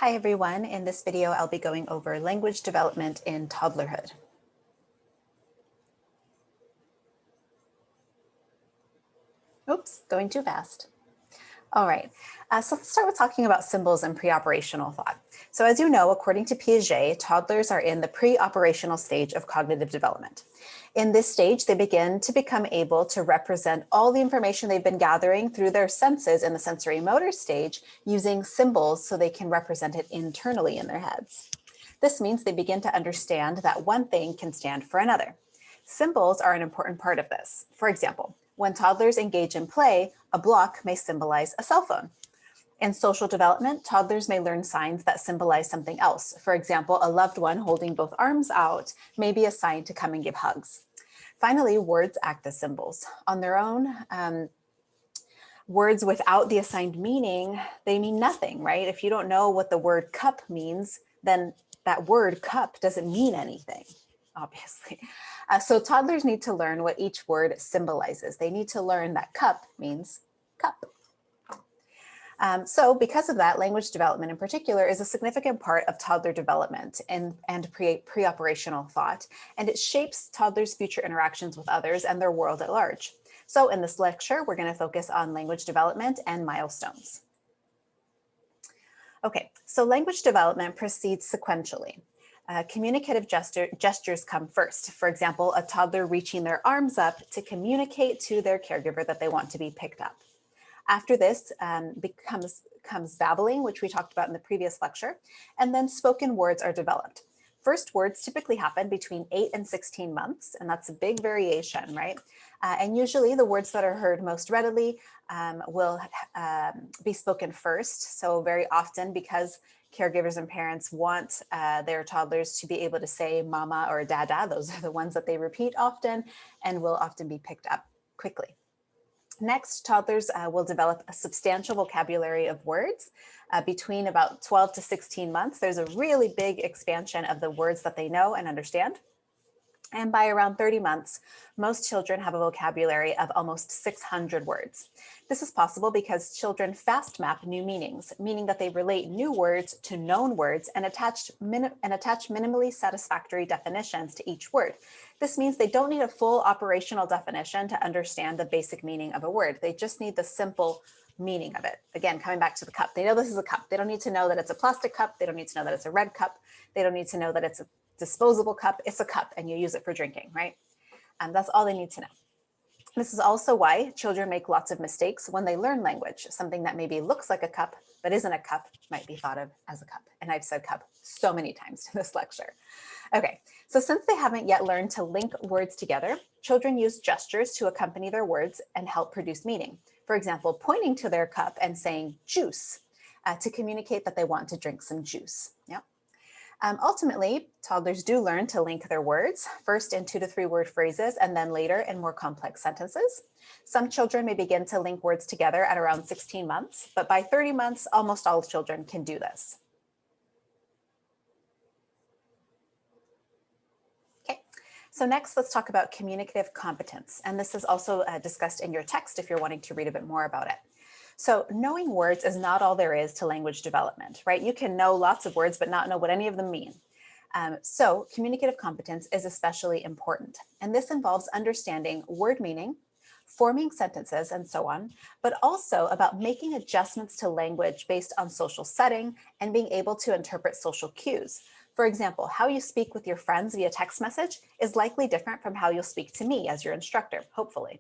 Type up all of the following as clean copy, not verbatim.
Hi everyone, in this video I'll be going over language development in toddlerhood. Oops, going too fast. All right, so let's start with talking about symbols and preoperational thought. So as you know, according to Piaget, toddlers are in the preoperational stage of cognitive development. In this stage, they begin to become able to represent all the information they've been gathering through their senses in the sensory motor stage using symbols so they can represent it internally in their heads. This means they begin to understand that one thing can stand for another. Symbols are an important part of this. For example, when toddlers engage in play, a block may symbolize a cell phone. In social development, toddlers may learn signs that symbolize something else. For example, a loved one holding both arms out may be a sign to come and give hugs. Finally, words act as symbols. On their own, words without the assigned meaning, they mean nothing, right? If you don't know what the word cup means, then that word cup doesn't mean anything, obviously. So toddlers need to learn what each word symbolizes. They need to learn that cup means cup. So because of that, language development in particular is a significant part of toddler development and pre-operational thought, and it shapes toddlers' future interactions with others and their world at large. So in this lecture, we're going to focus on language development and milestones. Okay, so language development proceeds sequentially. Communicative gestures come first. For example, a toddler reaching their arms up to communicate to their caregiver that they want to be picked up. After this comes babbling, which we talked about in the previous lecture, and then spoken words are developed. First words typically happen between 8 and 16 months, and that's a big variation, right? And usually the words that are heard most readily will be spoken first. So very often, because caregivers and parents want their toddlers to be able to say mama or dada, those are the ones that they repeat often and will often be picked up quickly. Next, toddlers will develop a substantial vocabulary of words. Between about 12 to 16 months, there's a really big expansion of the words that they know and understand. And by around 30 months, most children have a vocabulary of almost 600 words. This is possible because children fast map new meanings, meaning that they relate new words to known words and attach minimally satisfactory definitions to each word. This means they don't need a full operational definition to understand the basic meaning of a word. They just need the simple meaning of it. Again, coming back to the cup, they know this is a cup. They don't need to know that it's a plastic cup. They don't need to know that it's a red cup. They don't need to know that it's a disposable cup. It's a cup and you use it for drinking, right? And that's all they need to know. This is also why children make lots of mistakes when they learn language. Something that maybe looks like a cup but isn't a cup might be thought of as a cup. And I've said cup so many times in this lecture. Okay, so since they haven't yet learned to link words together, children use gestures to accompany their words and help produce meaning. For example, pointing to their cup and saying juice to communicate that they want to drink some juice. Yep. Ultimately, toddlers do learn to link their words, first in 2 to 3 word phrases, and then later in more complex sentences. Some children may begin to link words together at around 16 months, but by 30 months, almost all children can do this. Okay, so next let's talk about communicative competence. And this is also discussed in your text if you're wanting to read a bit more about it. So knowing words is not all there is to language development, right? You can know lots of words, but not know what any of them mean. So communicative competence is especially important. And this involves understanding word meaning, forming sentences, and so on, but also about making adjustments to language based on social setting and being able to interpret social cues. For example, how you speak with your friends via text message is likely different from how you'll speak to me as your instructor, hopefully.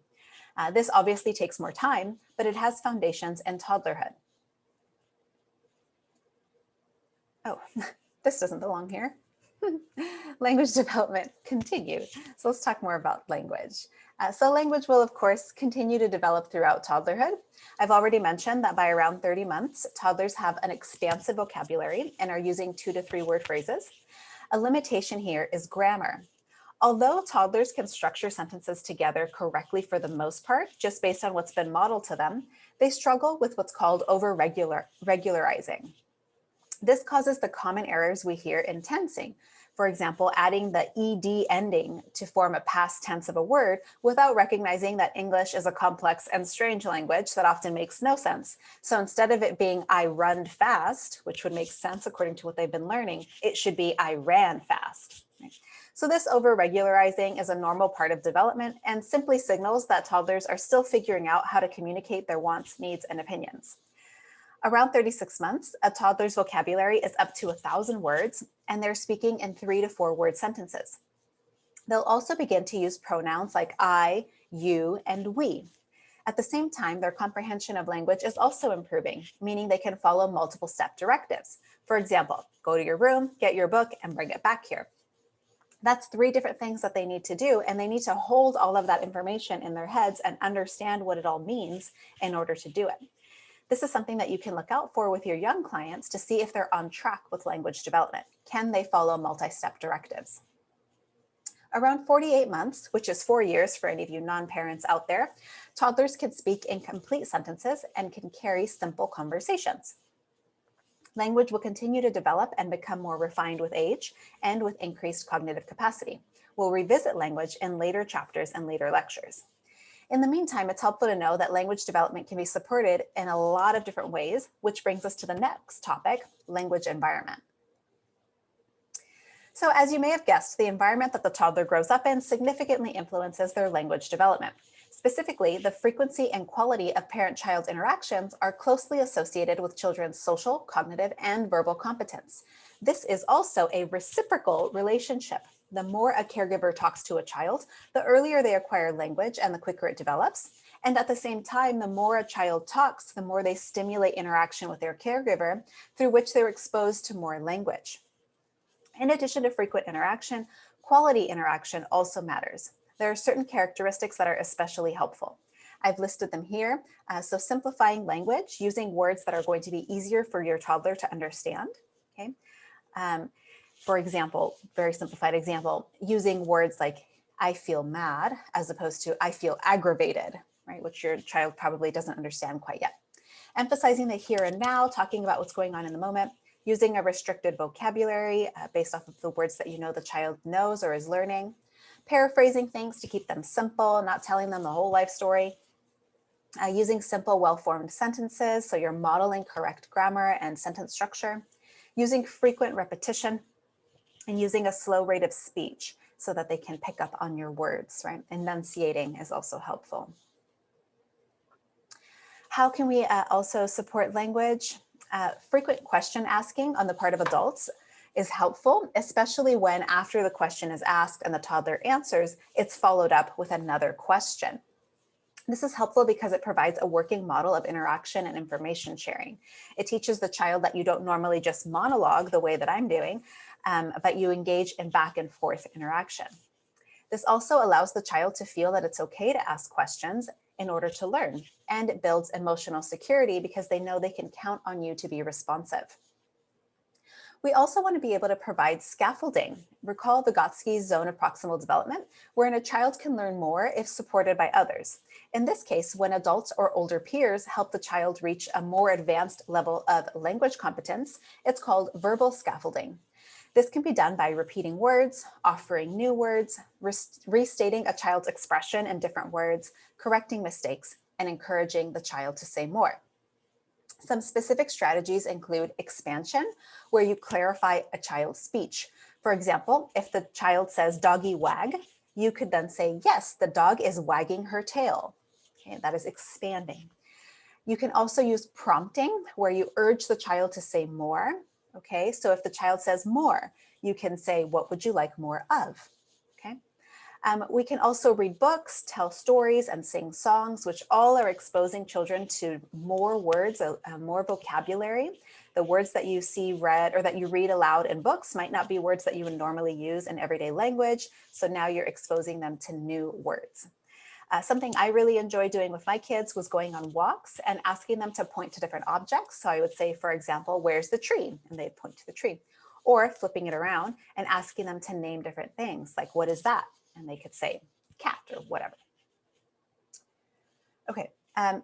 This obviously takes more time, but it has foundations in toddlerhood. Oh, this doesn't belong here. Language development continued. So let's talk more about language. So language will, of course, continue to develop throughout toddlerhood. I've already mentioned that by around 30 months, toddlers have an expansive vocabulary and are using 2 to 3 word phrases. A limitation here is grammar. Although toddlers can structure sentences together correctly for the most part, just based on what's been modeled to them, they struggle with what's called over-regularizing. This causes the common errors we hear in tensing. For example, adding the ed ending to form a past tense of a word without recognizing that English is a complex and strange language that often makes no sense. So instead of it being I run fast, which would make sense according to what they've been learning, it should be I ran fast. So this over-regularizing is a normal part of development and simply signals that toddlers are still figuring out how to communicate their wants, needs, and opinions. Around 36 months, a toddler's vocabulary is up to 1,000 words, and they're speaking in 3 to 4 word sentences. They'll also begin to use pronouns like I, you, and we. At the same time, their comprehension of language is also improving, meaning they can follow multiple step directives. For example, go to your room, get your book, and bring it back here. That's 3 different things that they need to do, and they need to hold all of that information in their heads and understand what it all means in order to do it. This is something that you can look out for with your young clients to see if they're on track with language development. Can they follow multi-step directives? Around 48 months, which is 4 years for any of you non-parents out there, toddlers can speak in complete sentences and can carry simple conversations. Language will continue to develop and become more refined with age and with increased cognitive capacity. We'll revisit language in later chapters and later lectures. In the meantime, it's helpful to know that language development can be supported in a lot of different ways, which brings us to the next topic, language environment. So as you may have guessed, the environment that the toddler grows up in significantly influences their language development. Specifically, the frequency and quality of parent-child interactions are closely associated with children's social, cognitive, and verbal competence. This is also a reciprocal relationship. The more a caregiver talks to a child, the earlier they acquire language and the quicker it develops. And at the same time, the more a child talks, the more they stimulate interaction with their caregiver, through which they're exposed to more language. In addition to frequent interaction, quality interaction also matters. There are certain characteristics that are especially helpful. I've listed them here. So simplifying language, using words that are going to be easier for your toddler to understand. Okay. For example, very simplified example, using words like I feel mad as opposed to I feel aggravated, right? Which your child probably doesn't understand quite yet. Emphasizing the here and now, talking about what's going on in the moment, using a restricted vocabulary based off of the words that you know the child knows or is learning, paraphrasing things to keep them simple, not telling them the whole life story, using simple, well-formed sentences, so you're modeling correct grammar and sentence structure, using frequent repetition, and using a slow rate of speech so that they can pick up on your words, right? Enunciating is also helpful. How can we also support language? Frequent question asking on the part of adults is helpful, especially when after the question is asked and the toddler answers, it's followed up with another question. This is helpful because it provides a working model of interaction and information sharing. It teaches the child that you don't normally just monologue the way that I'm doing, but you engage in back and forth interaction. This also allows the child to feel that it's okay to ask questions in order to learn, and it builds emotional security because they know they can count on you to be responsive. We also want to be able to provide scaffolding. Recall Vygotsky's zone of proximal development, wherein a child can learn more if supported by others. In this case, when adults or older peers help the child reach a more advanced level of language competence, it's called verbal scaffolding. This can be done by repeating words, offering new words, restating a child's expression in different words, correcting mistakes, and encouraging the child to say more. Some specific strategies include expansion, where you clarify a child's speech. For example, if the child says doggy wag, you could then say, yes, the dog is wagging her tail. Okay, that is expanding. You can also use prompting, where you urge the child to say more. Okay, so if the child says more, you can say, what would you like more of? Okay. We can also read books, tell stories, and sing songs, which all are exposing children to more words, more vocabulary. The words that you see read or that you read aloud in books might not be words that you would normally use in everyday language. So now you're exposing them to new words. Something I really enjoy doing with my kids was going on walks and asking them to point to different objects. So I would say, for example, where's the tree? And they'd point to the tree. Or flipping it around and asking them to name different things, like, what is that? And they could say cat or whatever. Okay,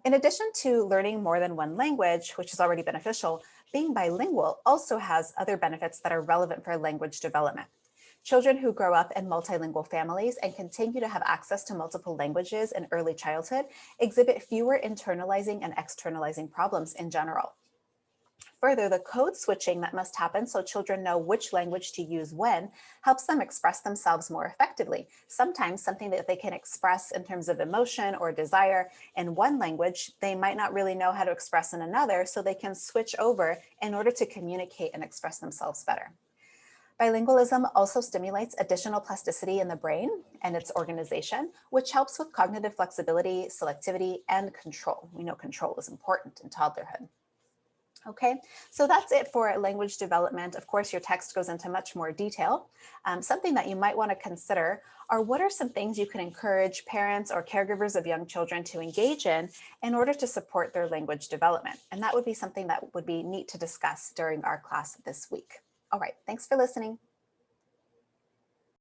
in addition to learning more than one language, which is already beneficial, Being bilingual also has other benefits that are relevant for language development. Children who grow up in multilingual families and continue to have access to multiple languages in early childhood exhibit fewer internalizing and externalizing problems in general. Further, the code switching that must happen so children know which language to use when helps them express themselves more effectively. Sometimes something that they can express in terms of emotion or desire in one language, they might not really know how to express in another, so they can switch over in order to communicate and express themselves better. Bilingualism also stimulates additional plasticity in the brain and its organization, which helps with cognitive flexibility, selectivity, and control. We know control is important in toddlerhood. Okay, so that's it for language development. Of course, your text goes into much more detail. Something that you might want to consider are what are some things you can encourage parents or caregivers of young children to engage in order to support their language development. And that would be something that would be neat to discuss during our class this week. All right, thanks for listening.